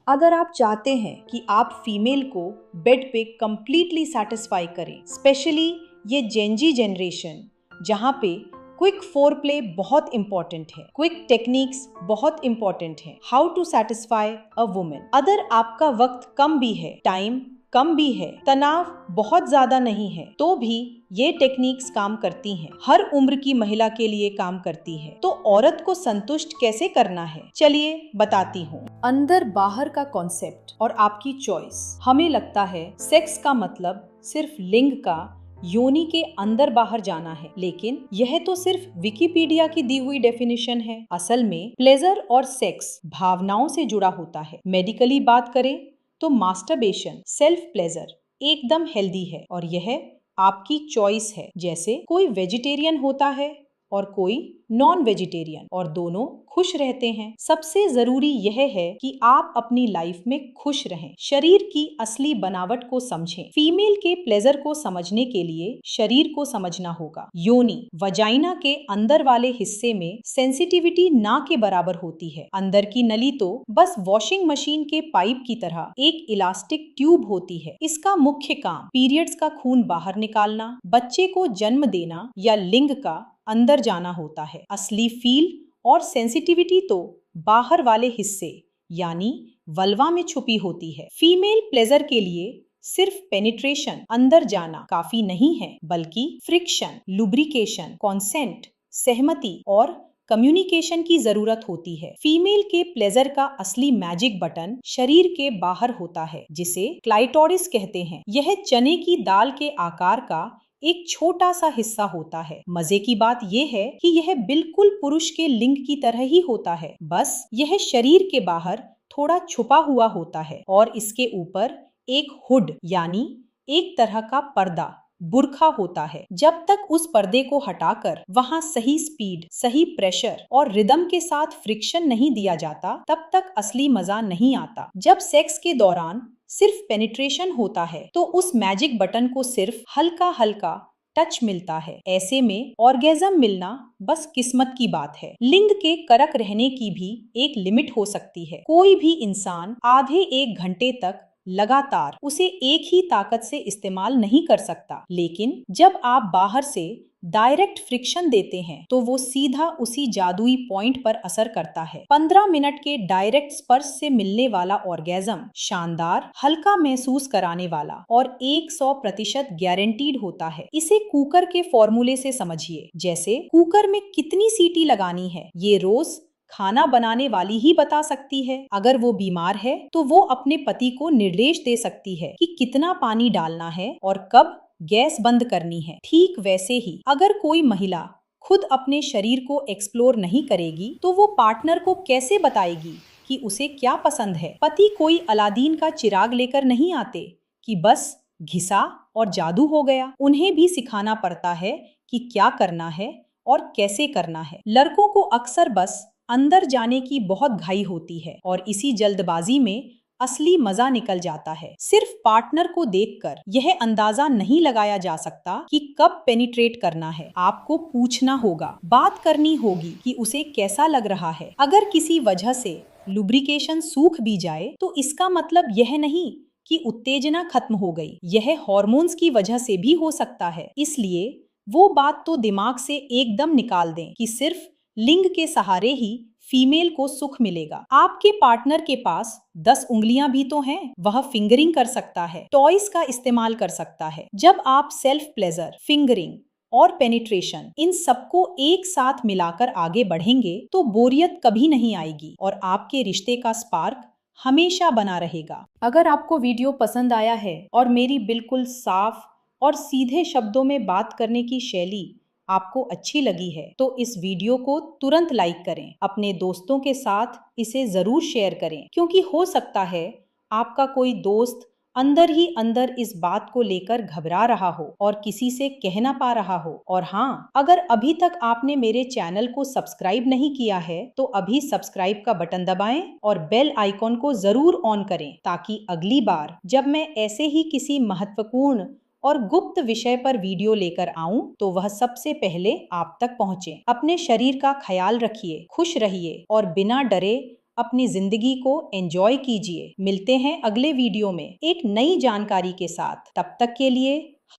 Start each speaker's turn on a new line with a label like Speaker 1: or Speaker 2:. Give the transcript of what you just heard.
Speaker 1: अगर आप चाहते हैं कि आप फीमेल को बेड पे कंप्लीटली सेटिस्फाई करें, स्पेशली ये जेनजी जनरेशन जहाँ पे क्विक फोर प्ले बहुत इंपॉर्टेंट है, क्विक टेक्निक्स बहुत इंपॉर्टेंट है, how to satisfy a women. अगर आपका वक्त कम भी है, टाइम कम भी है, तनाव बहुत ज्यादा नहीं है, तो भी ये टेक्निक्स काम करती हैं। हर उम्र की महिला के लिए काम करती है। तो औरत को संतुष्ट कैसे करना है, चलिए बताती हूँ। अंदर बाहर का कॉन्सेप्ट और आपकी चॉइस। हमें लगता है सेक्स का मतलब सिर्फ लिंग का योनि के अंदर बाहर जाना है, लेकिन यह तो सिर्फ विकिपीडिया की दी हुई डेफिनेशन है। असल में प्लेजर और सेक्स भावनाओं से जुड़ा होता है। मेडिकली बात करें तो मास्टरबेशन, सेल्फ प्लेजर एकदम हेल्दी है और यह आपकी चॉइस है। जैसे कोई वेजिटेरियन होता है और कोई नॉन वेजिटेरियन, और दोनों खुश रहते हैं। सबसे जरूरी यह है कि आप अपनी लाइफ में खुश रहें। शरीर की असली बनावट को समझें। फीमेल के प्लेजर को समझने के लिए शरीर को समझना होगा। योनि, वजाइना के अंदर वाले हिस्से में सेंसिटिविटी ना के बराबर होती है। अंदर की नली तो बस वॉशिंग मशीन के पाइप की तरह एक इलास्टिक ट्यूब होती है। इसका मुख्य काम पीरियड्स का खून बाहर निकालना, बच्चे को जन्म देना या लिंग का अंदर जाना होता है। असली फील और सेंसिटिविटी तो बाहर वाले हिस्से यानी वल्वा में छुपी होती है। फीमेल प्लेजर के लिए सिर्फ पेनिट्रेशन, अंदर जाना काफी नहीं है, बल्कि फ्रिक्शन, लुब्रिकेशन, कॉन्सेंट, सहमति और कम्युनिकेशन की जरूरत होती है। फीमेल के प्लेजर का असली मैजिक बटन शरीर के बाहर होता है, जिसे क्लाइटोरिस कहते हैं। यह चने की दाल के आकार का एक छोटा सा हिस्सा होता है। मजे की बात यह है कि यह बिल्कुल पुरुष के लिंग की तरह ही होता है, बस यह शरीर के बाहर थोड़ा छुपा हुआ होता है और इसके ऊपर एक हुड यानी एक तरह का पर्दा, बुर्खा होता है। जब तक उस पर्दे को हटाकर वहां सही स्पीड, सही प्रेशर और रिदम के साथ फ्रिक्शन नहीं दिया जाता, तब तक असली मजा नहीं आता। जब सेक्स के दौरान सिर्फ पेनिट्रेशन होता है तो उस मैजिक बटन को सिर्फ हल्का हल्का टच मिलता है। ऐसे में ऑर्गेज्म मिलना बस किस्मत की बात है। लिंग के करक रहने की भी एक लिमिट हो सकती है। कोई भी इंसान आधे एक घंटे तक लगातार उसे एक ही ताकत से इस्तेमाल नहीं कर सकता, लेकिन जब आप बाहर से डायरेक्ट फ्रिक्शन देते हैं तो वो सीधा उसी जादुई पॉइंट पर असर करता है। 15 मिनट के डायरेक्ट स्पर्श से मिलने वाला ऑर्गेज्म शानदार, हल्का महसूस कराने वाला और 100% गारंटीड होता है। इसे कुकर के फॉर्मूले से समझिए। जैसे कुकर में कितनी सीटी लगानी है, ये रोज खाना बनाने वाली ही बता सकती है। अगर वो बीमार है तो वो अपने पति को निर्देश दे सकती है कि कितना पानी डालना है और कब गैस बंद करनी है। ठीक वैसे ही अगर कोई महिला खुद अपने शरीर को एक्सप्लोर नहीं करेगी तो वो पार्टनर को कैसे बताएगी कि उसे क्या पसंद है। पति कोई अलादीन का चिराग लेकर नहीं आते कि बस घिसा और जादू हो गया। उन्हें भी सिखाना पड़ता है कि क्या करना है और कैसे करना है। लड़कों को अक्सर बस अंदर जाने की बहुत घाई होती है और इसी जल्दबाजी में असली मजा निकल जाता है। सिर्फ पार्टनर को देखकर यह अंदाजा नहीं लगाया जा सकता कि कब पेनिट्रेट करना है। आपको पूछना होगा, बात करनी होगी कि उसे कैसा लग रहा है। अगर किसी वजह से लुब्रिकेशन सूख भी जाए तो इसका मतलब यह नहीं कि उत्तेजना खत्म हो गई। यह हार्मोन्स की वजह से भी हो सकता है। इसलिए वो बात तो दिमाग से एकदम निकाल दें कि सिर्फ लिंग के सहारे ही फीमेल को सुख मिलेगा। आपके पार्टनर के पास 10 उंगलियां भी तो हैं। वह फिंगरिंग कर सकता है, टॉयज का इस्तेमाल कर सकता है। जब आप सेल्फ प्लेजर, फिंगरिंग और पेनिट्रेशन इन सबको एक साथ मिलाकर आगे बढ़ेंगे तो बोरियत कभी नहीं आएगी और आपके रिश्ते का स्पार्क हमेशा बना रहेगा। अगर आपको वीडियो पसंद आया है और मेरी बिल्कुल साफ और सीधे शब्दों में बात करने की शैली आपको अच्छी लगी है तो इस वीडियो को तुरंत लाइक करें। अपने दोस्तों के साथ इसे जरूर शेयर करें, क्योंकि हो सकता है आपका कोई दोस्त अंदर ही अंदर इस बात को लेकर घबरा रहा हो और किसी से कह ना पा रहा हो। और हाँ, अगर अभी तक आपने मेरे चैनल को सब्सक्राइब नहीं किया है तो अभी सब्सक्राइब का बटन दबाएं और बेल आइकॉन को जरूर ऑन करें, ताकि अगली बार जब मैं ऐसे ही किसी महत्वपूर्ण और गुप्त विषय पर वीडियो लेकर आऊं तो वह सबसे पहले आप तक पहुंचे। अपने शरीर का ख्याल रखिए, खुश रहिए और बिना डरे अपनी जिंदगी को एंजॉय कीजिए। मिलते हैं अगले वीडियो में एक नई जानकारी के साथ। तब तक के लिए